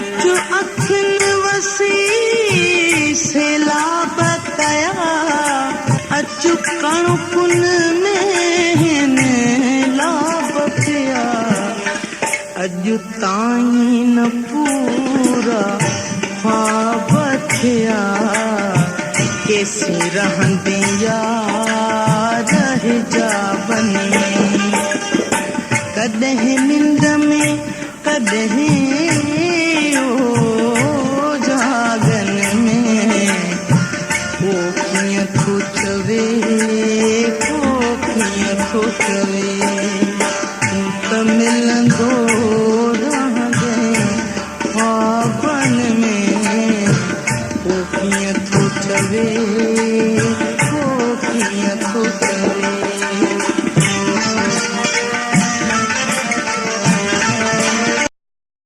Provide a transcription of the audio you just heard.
अचु अखियुनि वसी सैलाब कया अचु कणकुन में हिन लाभ पिया अॼु ताईं न पूरा ख्वाब थिया केसी रहंदी यार जा बनी कॾहिं निंड में कॾहिं